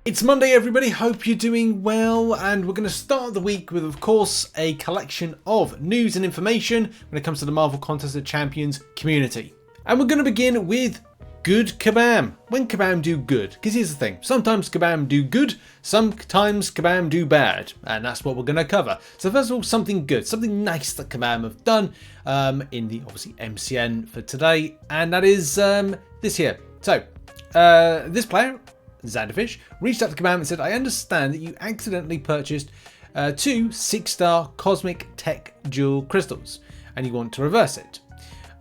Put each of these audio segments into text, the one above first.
It's Monday, everybody. Hope you're doing well, and we're going to start the week with, of course, a collection of news and information when it comes to the Marvel Contest of Champions community. And we're going to begin with good Kabam. When Kabam do good, because here's the thing, sometimes Kabam do good, sometimes Kabam do bad, and that's what we're going to cover. So first of all, something good, something nice that Kabam have done in the, obviously, MCN for today, and that is this here. So, this player, Zanderfish, reached out to Kabam and said, I understand that you accidentally purchased 2 6-star Cosmic Tech Jewel crystals and you want to reverse it.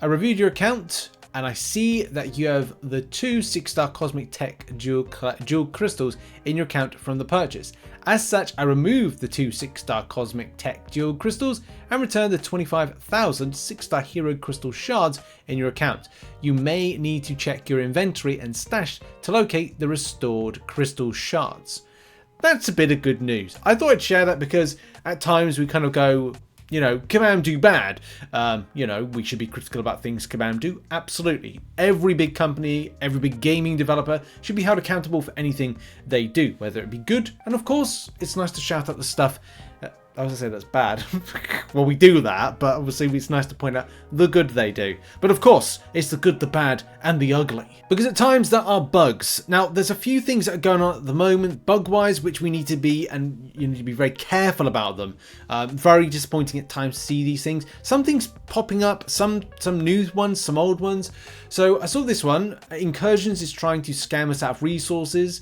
I reviewed your account and I see that you have the 2 6-star Cosmic Tech Jewel crystals in your account from the purchase. As such, I removed the 2 6-star Cosmic Tech Jewel crystals and returned the 25,000 6-star Hero Crystal shards in your account. You may need to check your inventory and stash to locate the restored crystal shards. That's a bit of good news. I thought I'd share that because at times we kind of go, you know, Kabam do bad. You know, we should be critical about things Kabam do. Absolutely. Every big company, every big gaming developer should be held accountable for anything they do, whether it be good. And of course, it's nice to shout out the stuff. I was going to say that's bad. Well, we do that, but obviously it's nice to point out the good they do. But of course, it's the good, the bad, and the ugly. Because at times there are bugs. Now, there's a few things that are going on at the moment, bug-wise, which we need to be, and you need to be very careful about them. Very disappointing at times to see these things. Some things popping up, some new ones, some old ones. So I saw this one. Incursions is trying to scam us out of resources.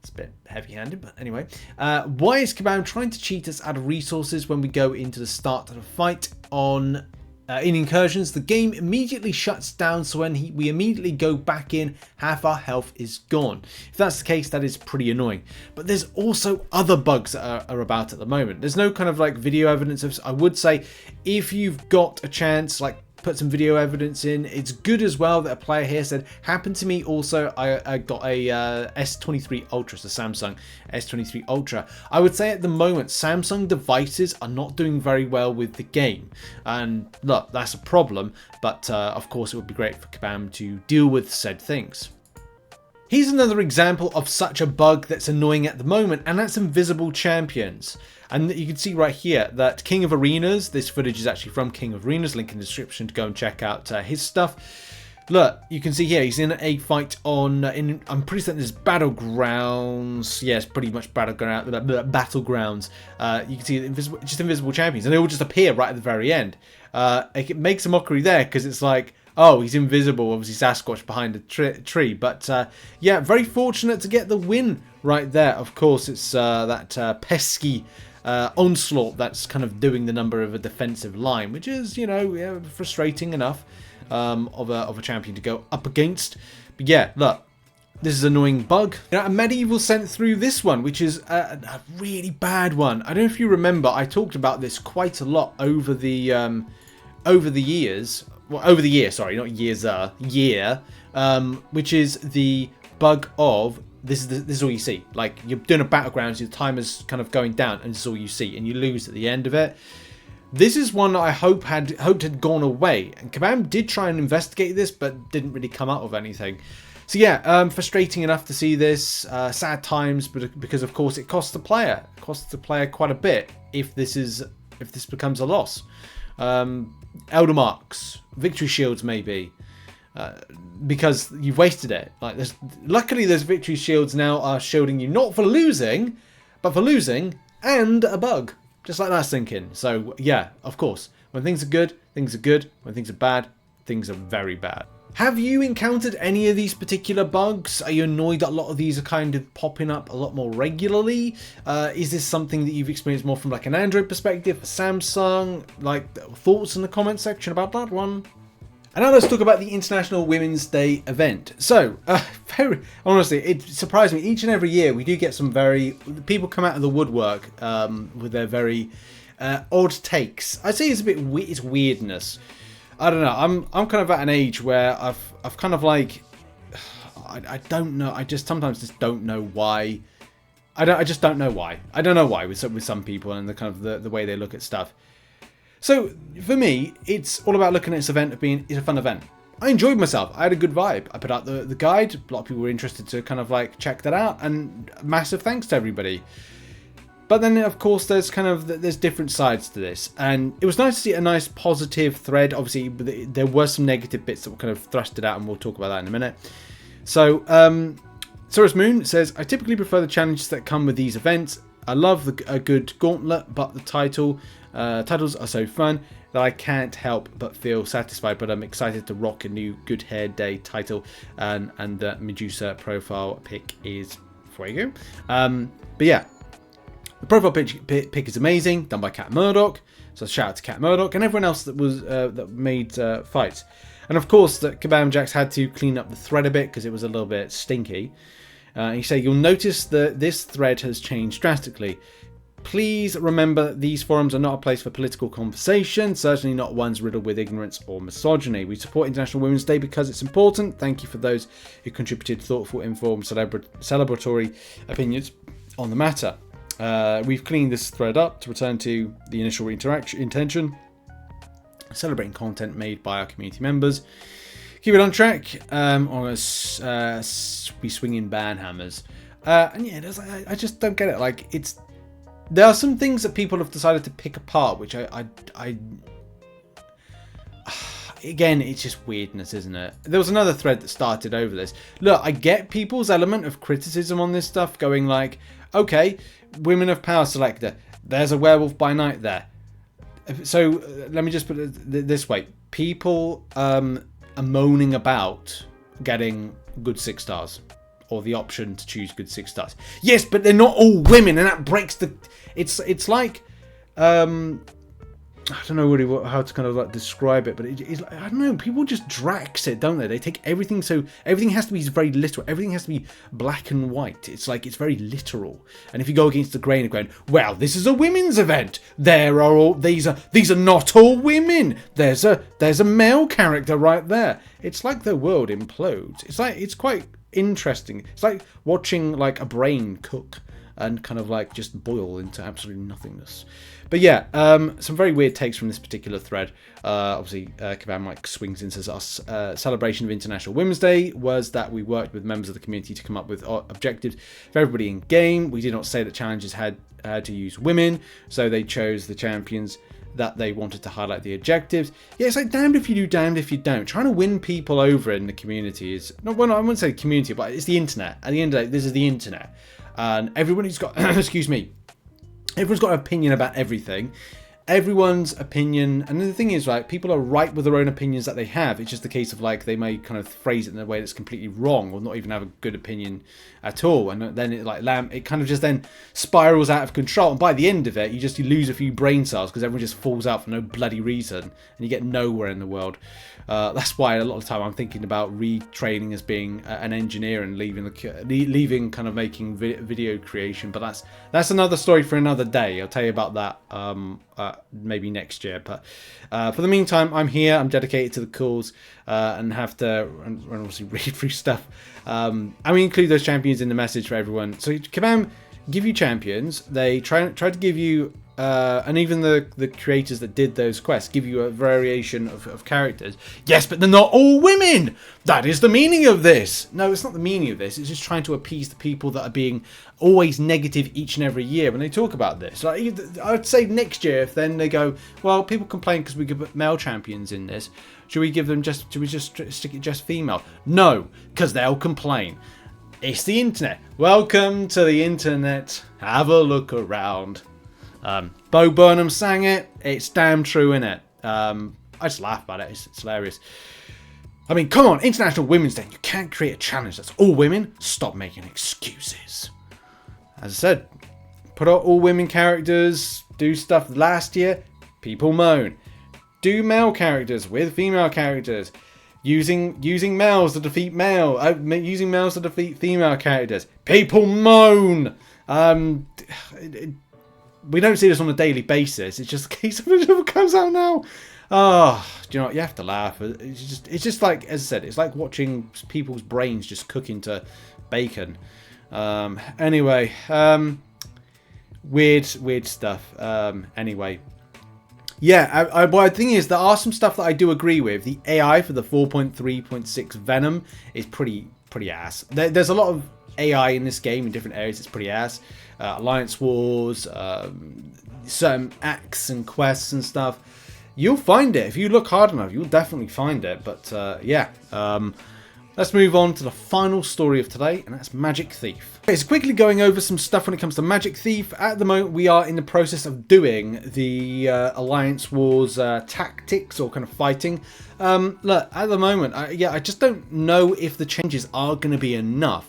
It's a bit heavy-handed, but anyway. Why is Kabam trying to cheat us out of resources when we go into the start of a fight on in Incursions? The game immediately shuts down, so when we immediately go back in, half our health is gone. If that's the case, that is pretty annoying. But there's also other bugs that are about at the moment. There's no kind of like video evidence of. I would say if you've got a chance, like, put some video evidence in. It's good as well that a player here said, happened to me also. I got a S23 Ultra, the Samsung S23 Ultra. I would say at the moment, Samsung devices are not doing very well with the game. And look, that's a problem. But of course, it would be great for Kabam to deal with said things. Here's another example of such a bug that's annoying at the moment, and that's Invisible Champions. And you can see right here that King of Arenas, this footage is actually from King of Arenas, link in the description to go and check out his stuff. Look, you can see here, he's in a fight on, I'm pretty certain this is Battlegrounds. Yes, pretty much Battlegrounds. You can see just Invisible Champions, and they all just appear right at the very end. It makes a mockery there, because it's like, oh, he's invisible, obviously Sasquatch behind a tree. But yeah, very fortunate to get the win right there. Of course, it's that pesky Onslaught that's kind of doing the number of a defensive line, which is, you know, yeah, frustrating enough of a champion to go up against. But yeah, look, this is an annoying bug. You know, a Medieval sent through this one, which is a really bad one. I don't know if you remember, I talked about this quite a lot over the years. Well, over the year, sorry, not years, year, which is the bug of this is all you see. Like, you're doing a Battlegrounds, your timer's kind of going down, and this is all you see, and you lose at the end of it. This is one that I hoped had gone away, and Kabam did try and investigate this, but didn't really come out of anything. So yeah, frustrating enough to see this. Sad times, but because of course it costs the player. It costs the player quite a bit if this becomes a loss. Elder Marks, Victory Shields maybe, because you've wasted it. Like, luckily those Victory Shields now are shielding you not for losing, but for losing and a bug. Just like that's thinking. So yeah, of course, when things are good, things are good. When things are bad, things are very bad. Have you encountered any of these particular bugs? Are you annoyed that a lot of these are kind of popping up a lot more regularly? Is this something that you've experienced more from like an Android perspective, a Samsung? Like, thoughts in the comment section about that one? And now let's talk about the International Women's Day event. So, very honestly, it surprised me. Each and every year we do get some people come out of the woodwork with their very odd takes. I'd say it's a bit it's weirdness. I don't know. I'm kind of at an age where I've kind of like, I don't know. I just sometimes just don't know why. I just don't know why. I don't know why with some people and the kind of the way they look at stuff. So for me, it's all about looking at this event of being it's a fun event. I enjoyed myself. I had a good vibe. I put out the guide. A lot of people were interested to kind of like check that out, and massive thanks to everybody. But then, of course, there's different sides to this, and it was nice to see a nice positive thread. Obviously, there were some negative bits that were kind of thrusted out, and we'll talk about that in a minute. So, Saurus Moon says, I typically prefer the challenges that come with these events. I love a good gauntlet, but the titles are so fun that I can't help but feel satisfied. But I'm excited to rock a new Good Hair Day title, and the Medusa profile pick is fuego. But yeah. The profile pick is amazing, done by Cat Murdoch. So shout out to Cat Murdoch and everyone else that was that made fights. And of course, that Kabam Jax had to clean up the thread a bit because it was a little bit stinky. He said, you'll notice that this thread has changed drastically. Please remember these forums are not a place for political conversation, certainly not ones riddled with ignorance or misogyny. We support International Women's Day because it's important. Thank you for those who contributed thoughtful, informed, celebratory opinions on the matter. We've cleaned this thread up to return to the initial intention, celebrating content made by our community members. Keep it on track, or we swing in banhammers. And yeah, I just don't get it. Like, there are some things that people have decided to pick apart, which I again, it's just weirdness, isn't it? There was another thread that started over this. Look, I get people's element of criticism on this stuff, going like, okay, women of power selector, there's a werewolf by night there. So let me just put it this way. People are moaning about getting good 6 stars, or the option to choose good 6 stars. Yes, but they're not all women, and that breaks the... It's like... I don't know really how to kind of like describe it, but it's like, I don't know, people just drax it, don't they? They take everything, so everything has to be very literal, everything has to be black and white. It's like, it's very literal. And if you go against the grain of going, well, this is a women's event, these are not all women, there's a male character right there. It's like the world implodes. It's quite interesting. It's like watching like a brain cook and kind of like just boil into absolutely nothingness. But yeah, some very weird takes from this particular thread. Obviously, Kabam like swings in, says our celebration of International Women's Day was that we worked with members of the community to come up with objectives for everybody in game. We did not say that challenges had to use women, so they chose the champions that they wanted to highlight the objectives. Yeah, it's like damned if you do, damned if you don't. Trying to win people over in the community is not. Well, I wouldn't say community, but it's the internet. At the end of the day, this is the internet, and everybody's got excuse me. Everyone's got an opinion about everything. Everyone's opinion, and the thing is, right, people are right with their own opinions that they have. It's just a case of like they may kind of phrase it in a way that's completely wrong, or not even have a good opinion at all, and then it kind of just then spirals out of control. And by the end of it, you lose a few brain cells because everyone just falls out for no bloody reason, and you get nowhere in the world. That's why a lot of the time I'm thinking about retraining as being an engineer and leaving kind of making video creation. But that's another story for another day. I'll tell you about that maybe next year. But for the meantime, I'm here. I'm dedicated to the cause and have to and obviously read through stuff. And we include those champions in the message for everyone. So Kabam give you champions. They try to give you. And even the creators that did those quests give you a variation of characters. Yes, but they're not all women! That is the meaning of this! No, it's not the meaning of this. It's just trying to appease the people that are being always negative each and every year when they talk about this. Like, I'd say next year, if then they go, well, people complain because we give male champions in this. Should we just stick it just female? No, because they'll complain. It's the internet. Welcome to the internet. Have a look around. Bo Burnham sang it. It's damn true, innit? I just laugh about it. It's hilarious. I mean, come on, International Women's Day. You can't create a challenge that's all women. Stop making excuses. As I said, put out all women characters. Do stuff last year. People moan. Do male characters with female characters. Using males to defeat using males to defeat female characters. People moan. We don't see this on a daily basis. It's just a case of it comes out now. Oh, do you know what? You have to laugh. It's just like, as I said, it's like watching people's brains just cook into bacon. Anyway, weird stuff. Anyway, Yeah, but the thing is, there are some stuff that I do agree with. The AI for the 4.3.6 Venom is pretty ass. There's a lot of AI in this game in different areas. It's pretty ass. Alliance Wars, certain acts and quests and stuff. You'll find it if you look hard enough. You'll definitely find it. But yeah. Let's move on to the final story of today, and that's Magic Thief. Okay, so quickly going over some stuff when it comes to Magic Thief. At the moment, we are in the process of doing the Alliance Wars tactics or kind of fighting. Look, at the moment, I just don't know if the changes are going to be enough.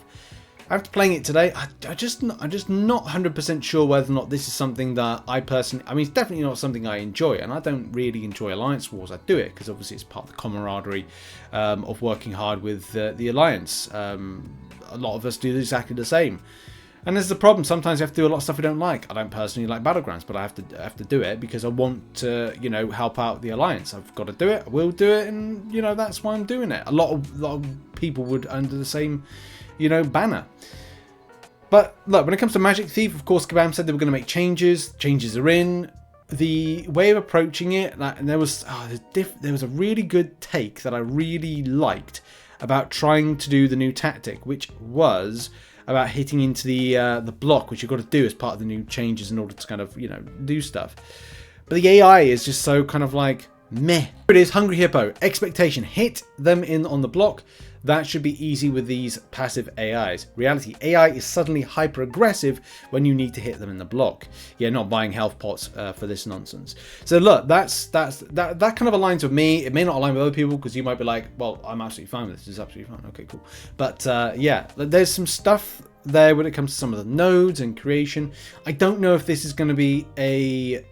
After playing it today, I'm just not 100% sure whether or not this is something that I personally... I mean, it's definitely not something I enjoy, and I don't really enjoy Alliance Wars. I do it because obviously it's part of the camaraderie of working hard with the Alliance. A lot of us do exactly the same. And there's the problem. Sometimes you have to do a lot of stuff we don't like. I don't personally like Battlegrounds, but I have to do it because I want to, you know, help out the Alliance. I've got to do it. I will do it, and you know that's why I'm doing it. A lot of people would under the same, you know, banner. But look, when it comes to Magic Thief, of course, Kabam said they were going to make changes. Changes are in. The way of approaching it, and there was a really good take that I really liked about trying to do the new tactic, which was about hitting into the block, which you've got to do as part of the new changes in order to kind of, you know, do stuff. But the AI is just so kind of like meh. It is Hungry Hippo. Expectation. Hit them in on the block. That should be easy with these passive AIs. Reality, AI is suddenly hyper aggressive when you need to hit them in the block. Yeah, not buying health pots for this nonsense. So look, that kind of aligns with me. It may not align with other people because you might be like, well, I'm absolutely fine with this. This is absolutely fine. Okay, cool. But yeah, there's some stuff there when it comes to some of the nodes and creation. I don't know if this is going to be a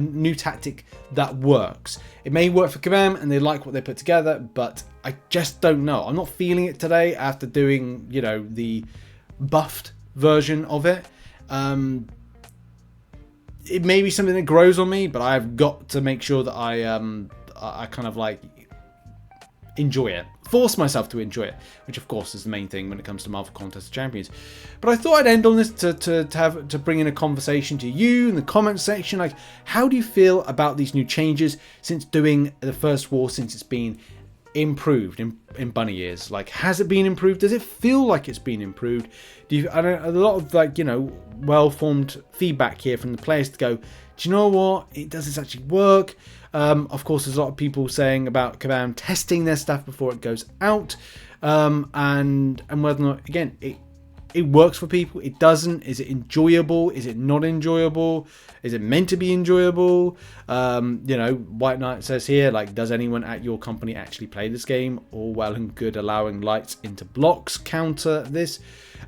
new tactic that works. It may work for Kabam and they like what they put together, but I just don't know. I'm not feeling it today after doing, you know, the buffed version of it. It may be something that grows on me, but I've got to make sure that I kind of like enjoy it. Force myself to enjoy it, which of course is the main thing when it comes to Marvel Contest of Champions. But I thought I'd end on this to bring in a conversation to you in the comment section. Like, how do you feel about these new changes since doing the first war, since it's been improved in bunny years? Like, has it been improved? Does it feel like it's been improved? I don't, a lot of, like, you know, well-formed feedback here from the players to go, do you know what? Does this actually work? Of course, there's a lot of people saying about Kabam testing their stuff before it goes out, and whether or not, again, it works for people. It doesn't. Is it enjoyable? Is it not enjoyable? Is it meant to be enjoyable? You know, White Knight says here, like, does anyone at your company actually play this game? All well and good allowing lights into blocks counter this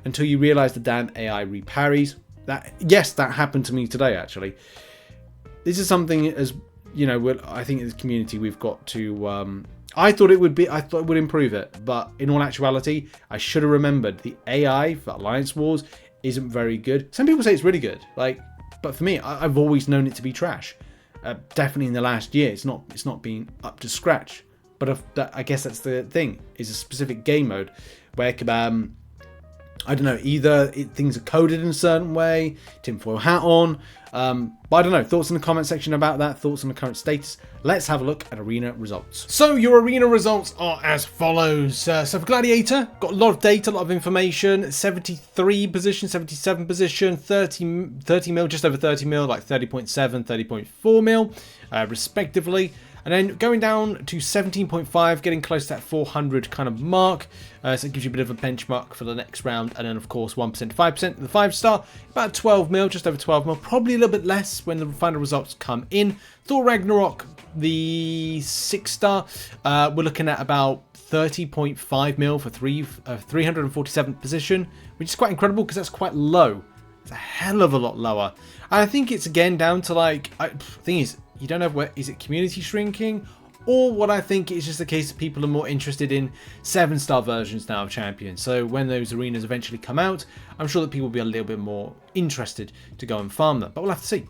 until you realize the damn AI reparries. Yes, that happened to me today, actually. This is something, as you know, I think as a community we've got to... I thought it would improve it, but in all actuality, I should have remembered the AI for Alliance Wars isn't very good. Some people say it's really good, like, but for me, I've always known it to be trash. Definitely in the last year, it's not been up to scratch. But I guess that's the thing, is a specific game mode where Kabam, I don't know, either things are coded in a certain way, tinfoil hat on, but I don't know, thoughts in the comment section about that, thoughts on the current status. Let's have a look at arena results. So your arena results are as follows. So for Gladiator, got a lot of data, a lot of information, 73 position, 77 position, 30 mil, just over 30 mil, like 30.7, 30.4 mil, respectively. And then going down to 17.5, getting close to that 400 kind of mark. So it gives you a bit of a benchmark for the next round. And then, of course, 1% to 5%. The 5-star, about 12 mil, just over 12 mil. Probably a little bit less when the final results come in. Thor Ragnarok, the 6-star, we're looking at about 30.5 mil for 347th position, which is quite incredible because that's quite low. It's a hell of a lot lower. And I think it's, again, down to, like, the thing is, you don't know where, is it community shrinking, or what I think is just the case that people are more interested in 7-star versions now of Champions. So when those arenas eventually come out, I'm sure that people will be a little bit more interested to go and farm them, but we'll have to see.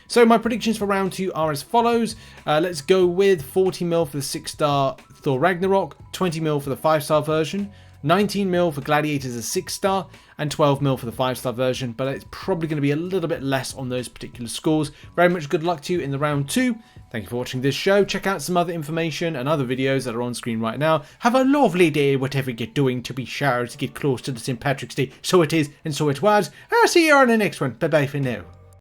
So my predictions for round 2 are as follows. Let's go with 40 mil for the 6-star Thor Ragnarok, 20 mil for the 5-star version. 19 mil for Gladiators a 6-star, and 12 mil for the 5-star version, but it's probably going to be a little bit less on those particular scores. Very much good luck to you in the round 2. Thank you for watching this show. Check out some other information and other videos that are on screen right now. Have a lovely day, whatever you're doing, to be sure to get close to the St. Patrick's Day. So it is, and so it was. I'll see you on the next one. Bye bye for now.